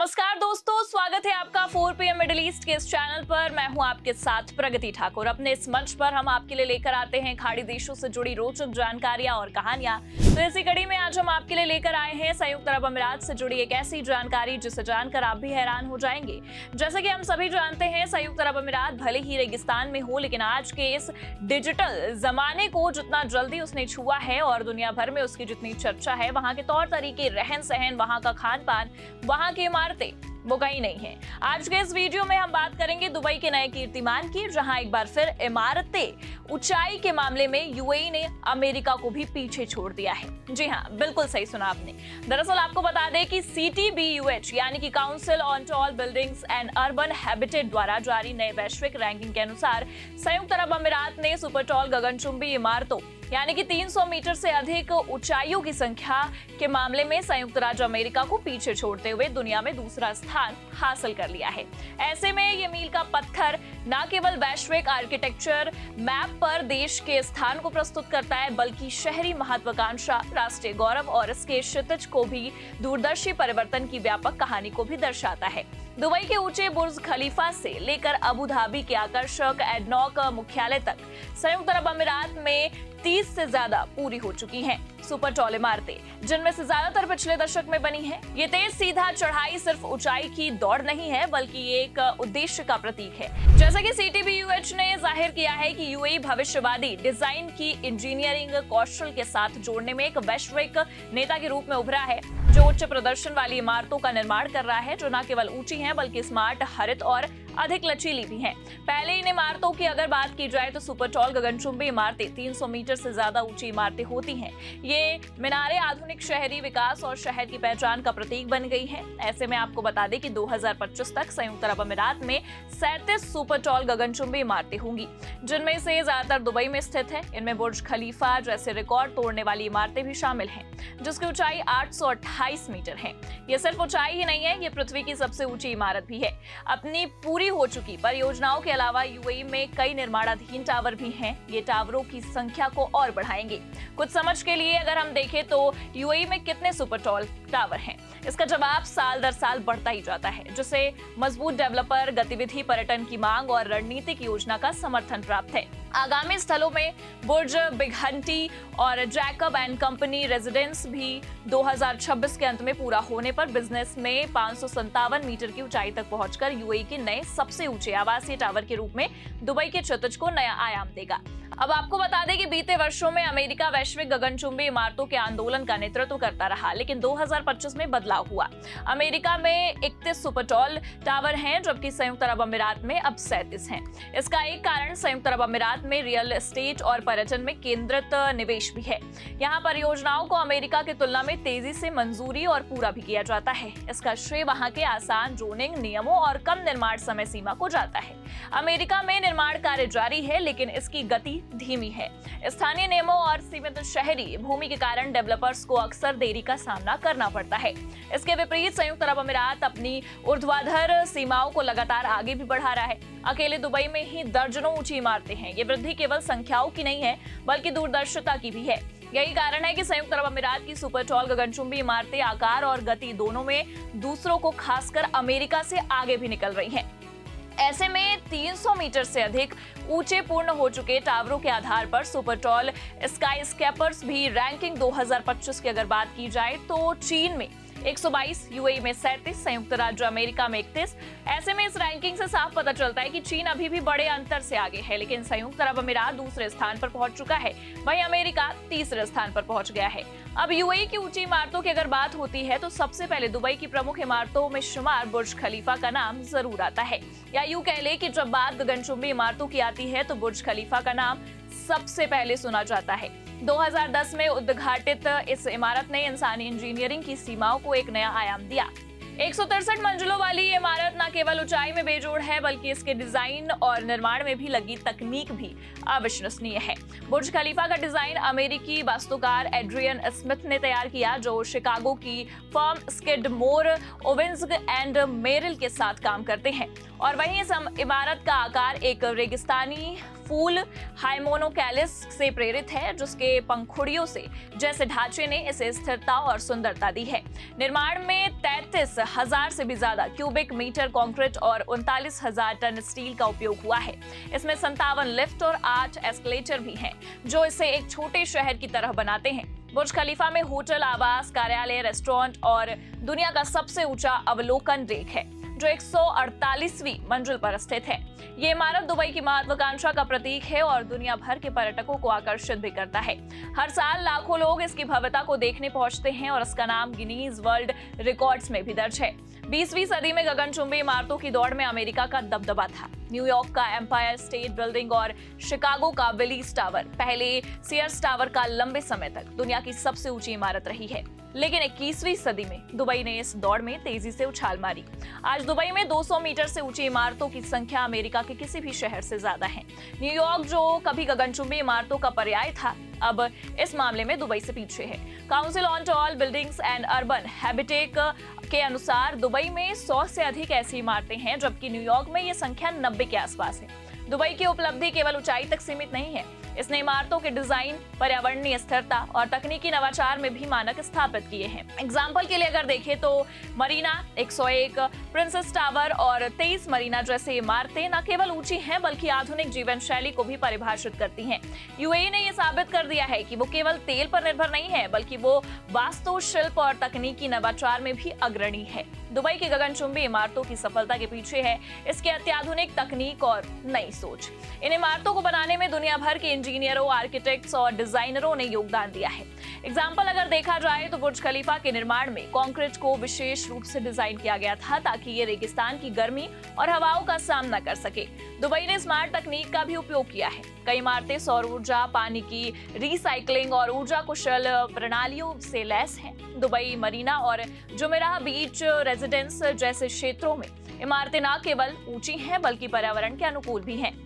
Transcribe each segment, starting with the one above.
नमस्कार दोस्तों, स्वागत है आपका 4 PM मिडिल ईस्ट के इस चैनल पर। मैं हूं आपके साथ प्रगति ठाकुर। अपने इस मंच पर हम आपके लिए लेकर आते हैं खाड़ी देशों से जुड़ी रोचक जानकारियां और कहानियां। तो इसी कड़ी में आज हम आपके लिए लेकर आए हैं संयुक्त अरब अमीरात से जुड़ी एक ऐसी जानकारी जिसे जानकर आप भी हैरान हो जाएंगे। जैसे कि हम सभी जानते हैं, संयुक्त अरब अमीरात भले ही रेगिस्तान में हो, लेकिन आज के इस डिजिटल जमाने को जितना जल्दी उसने छुआ है और दुनिया भर में उसकी जितनी चर्चा है, वहां के तौर तरीके, रहन सहन, वहां का खान पान, वहां की इमारतें वो कहीं नहीं है। आज के इस वीडियो में हम बात करेंगे दुबई के नए कीर्तिमान की, जहां एक बार फिर इमारतें, ऊंचाई के मामले में यूएई ने अमेरिका को भी पीछे छोड़ दिया है। जी हां, बिल्कुल सही सुना आपने। दरअसल आपको बता दें कि CTBUH यानी कि council on tall buildings and urban habitat द्वारा जारी नए वैश्विक रैंकिंग के अनुसार संयुक्त अरब अमीरात ने सुपर टॉल गगनचुंबी इमारतों यानी कि 300 मीटर से अधिक ऊंचाइयों की संख्या के मामले में संयुक्त राज्य अमेरिका को पीछे छोड़ते हुए दुनिया में दूसरा स्थान हासिल कर लिया है। ऐसे में ये मील का पत्थर न केवल वैश्विक आर्किटेक्चर मैप पर देश के स्थान को प्रस्तुत करता है, बल्कि शहरी महत्वाकांक्षा, राष्ट्रीय गौरव और इसके क्षितिज को भी दूरदर्शी परिवर्तन की व्यापक कहानी को भी दर्शाता है। दुबई के ऊंचे बुर्ज खलीफा से लेकर अबू धाबी के आकर्षक एडनॉक मुख्यालय तक संयुक्त अरब अमीरात में 30 से ज्यादा पूरी हो चुकी हैं सुपर टॉल इमारतें, जिनमें से ज्यादातर पिछले दशक में बनी हैं। ये तेज सीधा चढ़ाई सिर्फ ऊंचाई की दौड़ नहीं है, बल्कि ये एक उद्देश्य का प्रतीक है। जैसा कि CTBUH ने जाहिर किया है कि यूएई भविष्यवादी डिजाइन की इंजीनियरिंग कौशल के साथ जोड़ने में एक वैश्विक नेता के रूप में उभरा है, जो उच्च प्रदर्शन वाली इमारतों का निर्माण कर रहा है, जो न केवल ऊंची हैं बल्कि स्मार्ट, हरित और अधिक लचीली भी हैं। पहले इन इमारतों की अगर बात की जाए तो सुपर टॉल गगनचुंबी इमारतें 300 मीटर से ज्यादा ऊंची इमारतें होती हैं। ये मीनारें आधुनिक शहरी विकास और शहर की पहचान का प्रतीक बन गई हैं। ऐसे में आपको बता दें कि 2025 तक संयुक्त अरब अमीरात में 37 सुपर टॉल गगनचुंबी इमारतें होंगी, जिनमें से ज्यादातर दुबई में स्थित है। इनमें बुर्ज खलीफा जैसे रिकॉर्ड तोड़ने वाली इमारतें भी शामिल हैं, जिसकी ऊंचाई 828 मीटर है। ये सिर्फ ऊंचाई ही नहीं है, ये पृथ्वी की सबसे ऊंची इमारत भी है। अपनी पूरी हो चुकी परियोजनाओं के अलावा यूएई में कई निर्माणाधीन टावर भी हैं। ये टावरों की संख्या को और बढ़ाएंगे। कुछ समझ के लिए अगर हम देखें तो यूएई में कितने सुपर टॉल टावर हैं, इसका जवाब साल दर साल बढ़ता ही जाता है, जिसे मजबूत डेवलपर गतिविधि, पर्यटन की मांग और रणनीतिक योजना का समर्थन प्राप्त है। आगामी स्थलों में बुर्ज बिग हंटी और जैकब एंड कंपनी रेजिडेंस भी 2026 के अंत में पूरा होने पर बिजनेस में 557 मीटर की ऊंचाई तक पहुंचकर यूएई के नए सबसे ऊंचे आवासीय टावर के रूप में दुबई के क्षितिज को नया आयाम देगा। अब आपको बता दें कि बीते वर्षों में अमेरिका वैश्विक गगनचुंबी इमारतों के आंदोलन का नेतृत्व करता रहा, लेकिन 2025 में बदलाव हुआ। अमेरिका में 31 सुपर टॉल टावर हैं, जबकि संयुक्त अरब अमीरात में अब 37 हैं। इसका एक कारण संयुक्त अरब अमीरात में रियल एस्टेट और पर्यटन में केंद्रित निवेश भी है। यहाँ परियोजनाओं को अमेरिका की तुलना में तेजी से मंजूरी और पूरा भी किया जाता है। इसका श्रेय वहाँ के आसान जोनिंग नियमों और कम निर्माण समय सीमा को जाता है। अमेरिका में निर्माण कार्य जारी है, लेकिन इसकी गति धीमी है। स्थानीय नियमों और सीमित शहरी भूमि के कारण डेवलपर्स को अक्सर देरी का सामना करना पड़ता है। इसके विपरीत संयुक्त अरब अमीरात अपनी ऊर्ध्वाधर सीमाओं को लगातार आगे भी बढ़ा रहा है। अकेले दुबई में ही दर्जनों ऊंची इमारतें हैं। ये वृद्धि केवल संख्याओं की नहीं है, बल्कि दूरदर्शिता की भी है। यही कारण है कि संयुक्त अरब अमीरात की सुपर टॉल गगनचुंबी इमारतें आकार और गति दोनों में दूसरों को, खासकर अमेरिका से आगे भी निकल रही हैं। ऐसे में 300 मीटर से अधिक ऊंचे पूर्ण हो चुके टावरों के आधार पर सुपर टॉल स्काई स्केपर्स भी रैंकिंग 2025 की अगर बात की जाए तो चीन में 122, यूएई में 37, संयुक्त राज्य अमेरिका में 31। ऐसे में इस रैंकिंग से साफ पता चलता है कि चीन अभी भी बड़े अंतर से आगे है, लेकिन संयुक्त अरब अमीरात दूसरे स्थान पर पहुंच चुका है, वहीं अमेरिका तीसरे स्थान पर पहुंच गया है। अब यूएई की ऊंची इमारतों की अगर बात होती है तो सबसे पहले दुबई की प्रमुख इमारतों में शुमार बुर्ज खलीफा का नाम जरूर आता है, या यूं कह ले कि जब बात गगनचुंबी इमारतों की आती है तो बुर्ज खलीफा का नाम सबसे पहले सुना जाता है। 2010 में उद्घाटित इस इमारत ने इंसानी इंजीनियरिंग की सीमाओं को एक नया आयाम दिया। 163 मंजिलों वाली ये इमारत न केवल ऊंचाई में बेजोड़ है, बल्कि इसके डिजाइन और निर्माण में भी लगी तकनीक भी अविश्वसनीय है। बुर्ज खलीफा का डिजाइन अमेरिकी वास्तुकार एड्रियन स्मिथ ने तैयार किया, जो शिकागो की firm Skidmore, Owens and Merrill के साथ काम करते हैं। और वहीं इस इमारत का आकार एक रेगिस्तानी फूल हाइमोनोकैलिस से प्रेरित है, जिसके पंखुड़ियों से जैसे ढांचे ने इसे स्थिरता और सुंदरता दी है। निर्माण में 33,000 से भी ज्यादा क्यूबिक मीटर कंक्रीट और 39,000 टन स्टील का उपयोग हुआ है। इसमें 57 लिफ्ट और 8 एस्केलेटर भी हैं, जो इसे एक छोटे शहर की तरह बनाते हैं। बुर्ज खलीफा में होटल, आवास, कार्यालय, रेस्टोरेंट और दुनिया का सबसे ऊंचा अवलोकन डेक है, जो 148वीं मंजिल पर स्थित है। ये इमारत दुबई की महत्वाकांक्षा का प्रतीक है और दुनिया भर के पर्यटकों को आकर्षित भी करता है। हर साल लाखों लोग इसकी भव्यता को देखने पहुंचते हैं और इसका नाम गिनीज वर्ल्ड रिकॉर्ड्स में भी दर्ज है। 20वीं सदी में गगनचुंबी इमारतों की दौड़ में अमेरिका का दबदबा था। न्यूयॉर्क का एम्पायर स्टेट बिल्डिंग और शिकागो का विलीज टावर, पहले सीयर्स टावर का लंबे समय तक दुनिया की सबसे ऊंची इमारत रही है। लेकिन 21वीं सदी में दुबई ने इस दौड़ में तेजी से उछाल मारी। आज दुबई में 200 मीटर से ऊंची इमारतों की संख्या अमेरिका के किसी भी शहर से ज्यादा है। न्यूयॉर्क, जो कभी गगनचुंबी इमारतों का पर्याय था, अब इस मामले में दुबई से पीछे है। Council on tall buildings and urban habitat के अनुसार दुबई में 100 से अधिक ऐसी इमारतें हैं, जबकि न्यूयॉर्क में ये संख्या 90 के आसपास है। दुबई की उपलब्धि केवल ऊंचाई तक सीमित नहीं है। इसने इमारतों के डिजाइन, पर्यावरणीय स्थिरता और तकनीकी नवाचार में भी मानक स्थापित किए हैं। एग्जाम्पल के लिए अगर देखें तो मरीना 101, प्रिंसेस टावर और 23 मरीना जैसे इमारतें न केवल ऊंची हैं, बल्कि आधुनिक जीवन शैली को भी परिभाषित करती हैं। यूएई ने यह साबित कर दिया है कि वो केवल तेल पर निर्भर नहीं है, बल्कि वो वास्तुशिल्प और तकनीकी नवाचार में भी अग्रणी है। दुबई की गगनचुंबी इमारतों की सफलता के पीछे है इसके अत्याधुनिक तकनीक और नई सोच। इन इमारतों को बनाने में दुनिया भर के इंजीनियरों, आर्किटेक्ट्स और डिजाइनरों ने योगदान दिया है। एग्जाम्पल अगर देखा जाए तो बुर्ज खलीफा के निर्माण में कंक्रीट को विशेष रूप से डिजाइन किया गया था, ताकि ये रेगिस्तान की गर्मी और हवाओं का सामना कर सके। दुबई ने स्मार्ट तकनीक का भी उपयोग किया है। कई इमारतें सौर ऊर्जा, पानी की रिसाइकलिंग और ऊर्जा कुशल प्रणालियों से लैस हैं। दुबई मरीना और जुमेराह बीच रेजिडेंस जैसे क्षेत्रों में इमारतें न केवल ऊंची हैं, बल्कि पर्यावरण के अनुकूल भी हैं।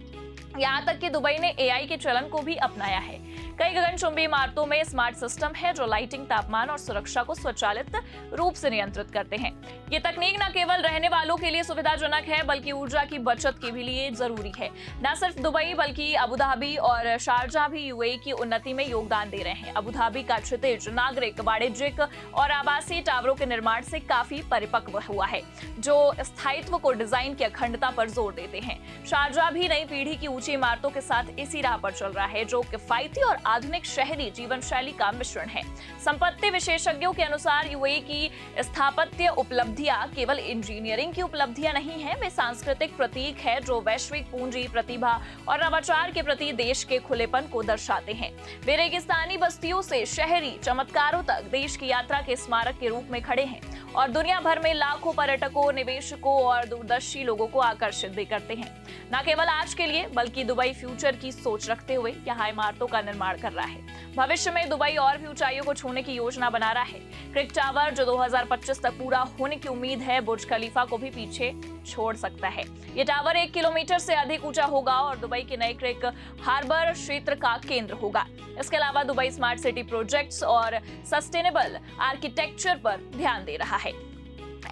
यहाँ तक कि दुबई ने एआई के चलन को भी अपनाया है। कई गगनचुंबी इमारतों में स्मार्ट सिस्टम है, जो लाइटिंग, तापमान और सुरक्षा को स्वचालित रूप से नियंत्रित करते हैं। ये तकनीक न केवल रहने वालों के लिए सुविधाजनक है, बल्कि ऊर्जा की बचत के भी लिए जरूरी है। न सिर्फ दुबई, बल्कि अबू धाबी और शारजाह भी यूएई की उन्नति में योगदान दे रहे हैं। अबू धाबी का क्षितिज नागरिक, वाणिज्यिक और आवासीय टावरों के निर्माण से काफी परिपक्व हुआ है, जो स्थायित्व को डिजाइन की अखंडता पर जोर देते हैं। शारजाह भी नई पीढ़ी की ऊंची इमारतों के साथ इसी राह पर चल रहा है, जो किफायती और आधुनिक शहरी जीवन शैली का मिश्रण है। संपत्ति विशेषज्ञों के अनुसार यूएई की स्थापत्य उपलब्धियां केवल इंजीनियरिंग की उपलब्धियां नहीं है, वे सांस्कृतिक प्रतीक है, जो वैश्विक पूंजी, प्रतिभा और नवाचार के प्रति देश के खुलेपन को दर्शाते हैं। वे रेगिस्तानी बस्तियों से शहरी चमत्कारों तक देश की यात्रा के स्मारक के रूप में खड़े हैं और दुनिया भर में लाखों पर्यटकों, निवेशकों और दूरदर्शी लोगों को आकर्षित भी करते हैं। न केवल आज के लिए, बल्कि दुबई फ्यूचर की सोच रखते हुए यहाँ इमारतों का निर्माण कर रहा है। भविष्य में दुबई और भी ऊंचाइयों को छूने की योजना बना रहा है। क्रिक टावर, जो 2025 तक पूरा होने की उम्मीद है, बुर्ज खलीफा को भी पीछे छोड़ सकता है। ये टावर 1 किलोमीटर से अधिक ऊंचा होगा और दुबई के नए क्रिक हार्बर क्षेत्र का केंद्र होगा। इसके अलावा दुबई स्मार्ट सिटी प्रोजेक्ट्स और सस्टेनेबल आर्किटेक्चर पर ध्यान दे रहा है।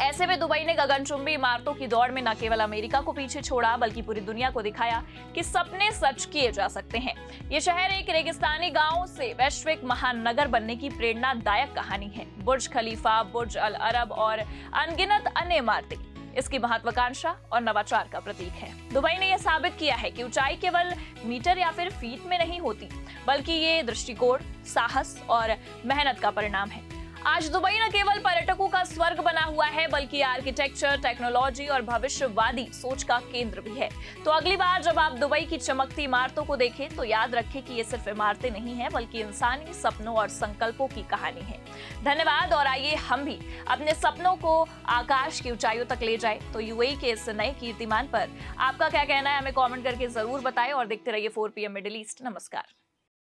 ऐसे में दुबई ने गगनचुंबी इमारतों की दौड़ में न केवल अमेरिका को पीछे छोड़ा, बल्कि पूरी दुनिया को दिखाया कि सपने सच किए जा सकते हैं। ये शहर एक रेगिस्तानी गांव से वैश्विक महानगर बनने की प्रेरणादायक कहानी है। बुर्ज खलीफा, बुर्ज अल अरब और अनगिनत अन्य इमारतें इसकी महत्वाकांक्षा और नवाचार का प्रतीक है। दुबई ने यह साबित किया है कि ऊंचाई केवल मीटर या फिर फीट में नहीं होती, बल्कि ये दृष्टिकोण, साहस और मेहनत का परिणाम है। आज दुबई न केवल पर्यटकों का स्वर्ग बना हुआ है, बल्कि आर्किटेक्चर, टेक्नोलॉजी और भविष्यवादी सोच का केंद्र भी है। तो अगली बार जब आप दुबई की चमकती इमारतों को देखें, तो याद रखें कि ये सिर्फ इमारतें नहीं हैं, बल्कि इंसानी सपनों और संकल्पों की कहानी है। धन्यवाद। और आइए हम भी अपने सपनों को आकाश की ऊंचाइयों तक ले जाए। तो यूएई के इस नए कीर्तिमान पर आपका क्या कहना है, हमें कॉमेंट करके जरूर बताएं और देखते रहिए 4PM मिडिल ईस्ट। नमस्कार।